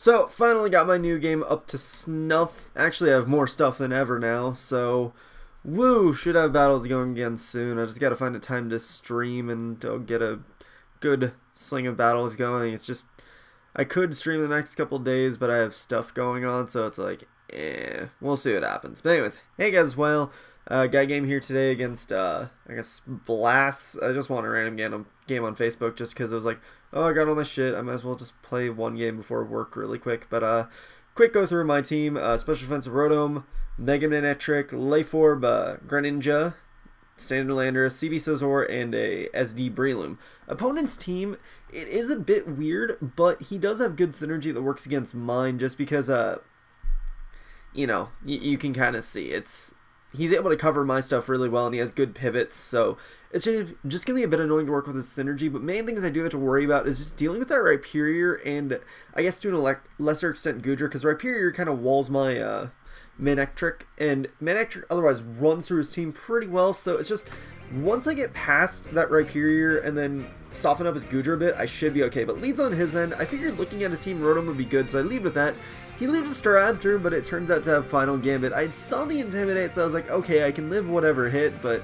So, finally got my new game up to snuff. Actually, I have more stuff than ever now, so woo, should have battles going again soon. I just gotta find a time to stream and I'll get a good sling of battles going. It's just, I could stream the next couple days, but I have stuff going on, so it's like, we'll see what happens. But anyways, hey guys, well, got a game here today against, I guess, Blas. I just want a random game on Facebook just because I was like, oh, I got all my shit, I might as well just play one game before work really quick. But, quick go through my team. Special Offensive Rotom, Mega Manectric, Layforb, Greninja, Standard Landorus, CB Scizor, and a SD Breloom. Opponent's team, it is a bit weird, but he does have good synergy that works against mine just because, you know, you can kind of see he's able to cover my stuff really well, and he has good pivots, so it's just going to be a bit annoying to work with his synergy. But main things I do have to worry about is just dealing with that Rhyperior, and I guess to a lesser extent Goodra, because Rhyperior kind of walls my Manectric, and Manectric otherwise runs through his team pretty well, so it's just once I get past that Rhyperior and then soften up his Goodra a bit, I should be okay. But leads on his end, I figured looking at his team Rotom would be good, so I lead with that. He leaves a Staraptor, but it turns out to have Final Gambit. I saw the Intimidate, so I was like, okay, I can live whatever hit, but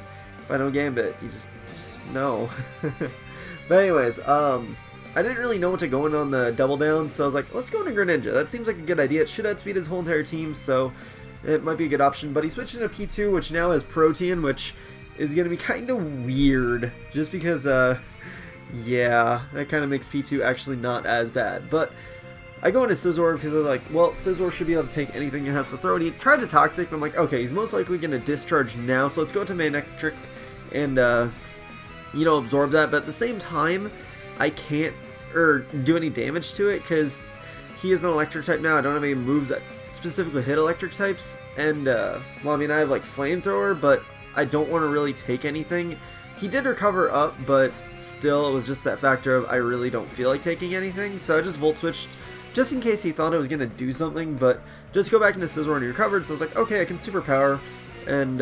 Final Gambit, you just no. But anyways, I didn't really know what to go in on the double down, so I was like, let's go into Greninja. That seems like a good idea. It should outspeed his whole entire team, so it might be a good option. But he switched into P2, which now has Protean, which is going to be kind of weird, just because, yeah, that kind of makes P2 actually not as bad. But I go into Scizor because I was like, well, Scizor should be able to take anything he has to throw. And he tried to Toxic, and I'm like, okay, he's most likely going to discharge now, so let's go to Manectric and, you know, absorb that. But at the same time, I can't do any damage to it because he is an electric type now. I don't have any moves that specifically hit electric types. And, well, I mean, I have, like, Flamethrower, but I don't want to really take anything. He did recover up, but still, it was just that factor of I really don't feel like taking anything. So I just Volt Switched just in case he thought it was going to do something, but just go back into Scizor and he recovered, so I was like, okay, I can Superpower, and,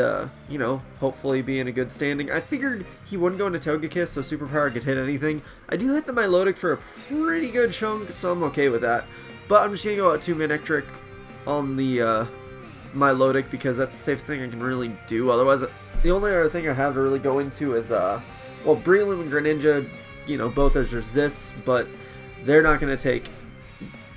you know, hopefully be in a good standing. I figured he wouldn't go into Togekiss, so Superpower could hit anything. I do hit the Milotic for a pretty good chunk, so I'm okay with that. But I'm just going to go out to Manectric on the, Milotic, because that's the safest thing I can really do. Otherwise, the only other thing I have to really go into is, well, Breloom and Greninja, you know, both as resists, but they're not going to take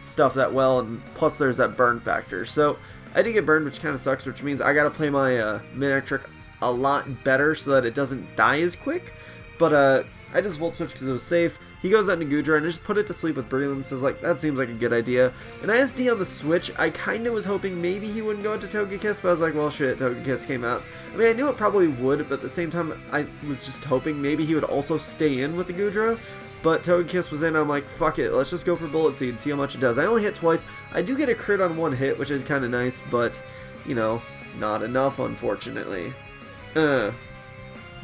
stuff that well, and plus there's that burn factor. So I did get burned, which kind of sucks, which means I gotta play my Manectric a lot better so that it doesn't die as quick. But I just Volt Switch because it was safe. He goes out into Goodra and I just put it to sleep with Breloom, so I was like, that seems like a good idea. And ISD on the Switch, I kind of was hoping maybe he wouldn't go into Togekiss, but I was like, well shit, Togekiss came out. I mean, I knew it probably would, but at the same time I was just hoping maybe he would also stay in with the Goodra. But Togekiss was in, I'm like, fuck it, let's just go for Bullet Seed, see how much it does. I only hit twice. I do get a crit on one hit, which is kind of nice, but, you know, not enough, unfortunately. But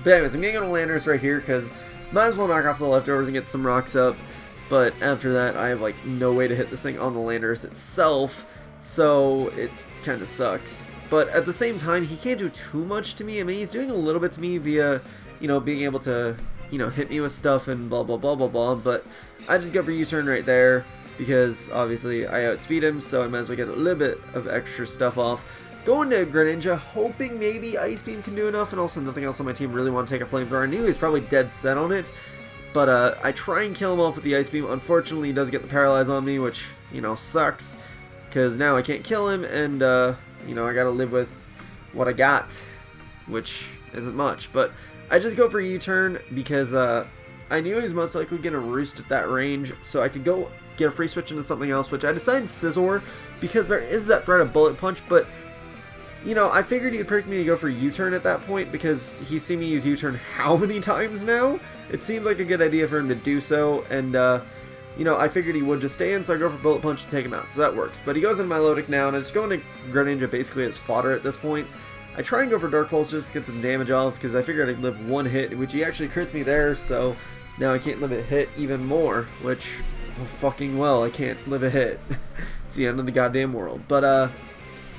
anyways, I'm going to go to Landorus right here, because might as well knock off the leftovers and get some rocks up. But after that, I have, like, no way to hit this thing on the Landorus itself, so it kind of sucks. But at the same time, he can't do too much to me. I mean, he's doing a little bit to me via, you know, being able to, you know, hit me with stuff and blah blah blah blah blah, but I just go for U-turn right there because obviously I outspeed him, so I might as well get a little bit of extra stuff off. Going to Greninja, hoping maybe Ice Beam can do enough, and also nothing else on my team really want to take a Flamethrower. I knew he was probably dead set on it, but I try and kill him off with the Ice Beam. Unfortunately, he does get the Paralyze on me, which, you know, sucks, because now I can't kill him, and, you know, I gotta live with what I got, which isn't much, but I just go for U-turn because I knew he was most likely going to roost at that range, so I could go get a free switch into something else, which I decided Scizor because there is that threat of Bullet Punch, but, you know, I figured he would predict me to go for U-turn at that point because he's seen me use U-turn how many times now? It seems like a good idea for him to do so, and, you know, I figured he would just stay in, so I go for Bullet Punch and take him out, so that works. But he goes into Milotic now, and I just go into Greninja basically as fodder at this point. I try and go for Dark Pulse just to get some damage off because I figured I'd live one hit, which he actually crits me there, so now I can't live a hit even more, which, oh, fucking well, I can't live a hit. It's the end of the goddamn world. But,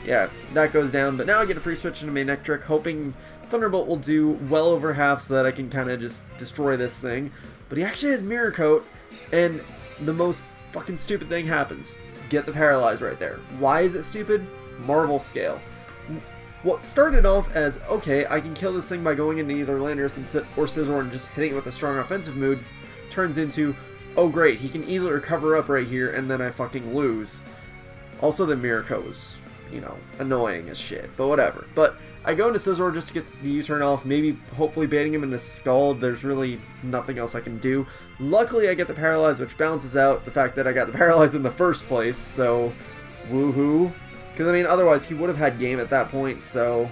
yeah, that goes down, but now I get a free switch into Manectric, hoping Thunderbolt will do well over half so that I can kind of just destroy this thing. But he actually has Mirror Coat, and the most fucking stupid thing happens. get the paralyze right there. Why is it stupid? Marvel scale. What started off as, okay, I can kill this thing by going into either Landorus or Scizor and just hitting it with a strong offensive mood, turns into, oh great, he can easily recover up right here, and then I fucking lose. Also, the Miracle was, you know, annoying as shit, but whatever. But I go into Scizor just to get the U-turn off, maybe hopefully baiting him into Scald. There's really nothing else I can do. Luckily, I get the Paralyze, which balances out the fact that I got the Paralyze in the first place, so woohoo. Because, I mean, otherwise he would have had game at that point, so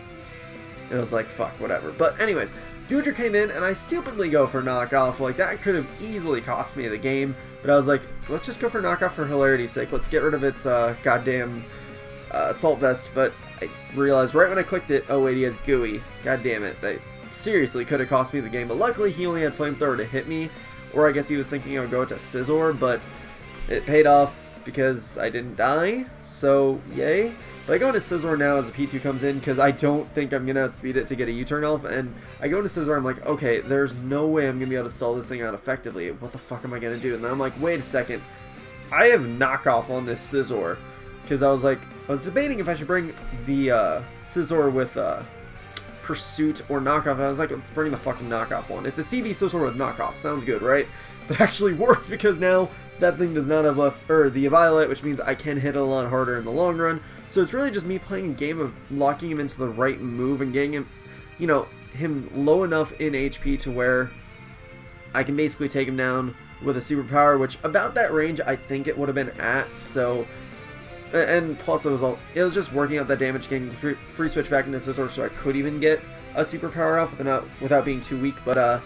it was like, fuck, whatever. But anyways, Goodra came in, and I stupidly go for knockoff. Like, that could have easily cost me the game, but I was like, let's just go for knockoff for hilarity's sake. Let's get rid of its goddamn Assault Vest, but I realized right when I clicked it, oh wait, he has Gooey. God damn it. That seriously could have cost me the game, but luckily he only had Flamethrower to hit me, or I guess he was thinking I would go to Scizor, but it paid off because I didn't die, so yay. But I go into Scizor now as a P2 comes in because I don't think I'm going to outspeed it to get a U-turn off, and I go into Scizor, I'm like, okay, there's no way I'm going to be able to stall this thing out effectively. What the fuck am I going to do? And then I'm like, wait a second, I have knockoff on this Scizor, because I was debating if I should bring the Scizor with Pursuit or knockoff, and I was like, let's bring the fucking knockoff one. It's a CB Scizor with knockoff, sounds good, right? That actually works because now that thing does not have the Violet, which means I can hit it a lot harder in the long run. So it's really just me playing a game of locking him into the right move and getting him, you know, him low enough in HP to where I can basically take him down with a superpower, which about that range I think it would have been at. So, and plus it was just working out that damage, getting the free switch back into Scizor, so I could even get a superpower off without being too weak. But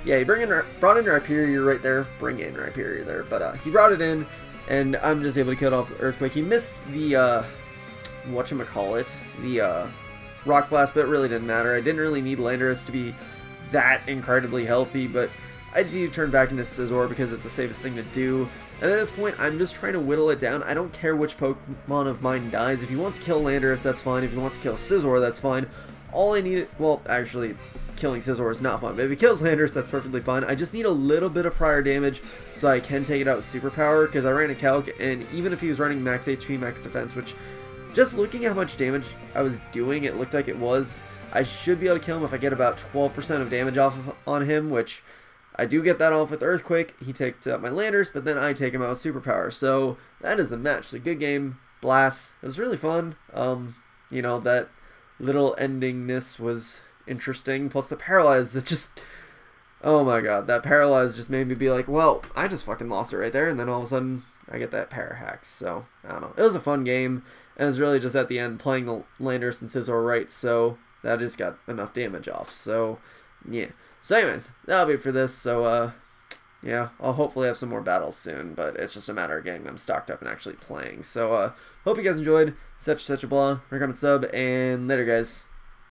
yeah, he brought in Rhyperior right there. Bring in Rhyperior there. But he brought it in, and I'm just able to kill it off with Earthquake. He missed the, whatchamacallit, the Rock Blast, but it really didn't matter. I didn't really need Landorus to be that incredibly healthy, but I just need to turn back into Scizor because it's the safest thing to do. And at this point, I'm just trying to whittle it down. I don't care which Pokemon of mine dies. If he wants to kill Landorus, that's fine. If he wants to kill Scizor, that's fine. All I need, well, actually, killing Scizor is not fun, but if he kills Landorus, that's perfectly fine. I just need a little bit of prior damage so I can take it out with Superpower, because I ran a calc, and even if he was running max HP, max defense, which, just looking at how much damage I was doing, it looked like it was, I should be able to kill him if I get about 12% of damage off on him, which I do get that off with Earthquake. He takes out my Landorus, but then I take him out with Superpower, so that is a match. It's a good game. Blast. It was really fun. You know, that little endingness was interesting, plus the Paralyze, that just, oh my god, that Paralyze just made me be like, well, I just fucking lost it right there, and then all of a sudden, I get that Parahax, so, I don't know, it was a fun game, and it was really just at the end, playing the Landorus and Scizor right, so, that just got enough damage off, so, yeah. So anyways, that'll be it for this, so, yeah, I'll hopefully have some more battles soon, but it's just a matter of getting them stocked up and actually playing, so, hope you guys enjoyed, such a blah, recommend sub, and later guys.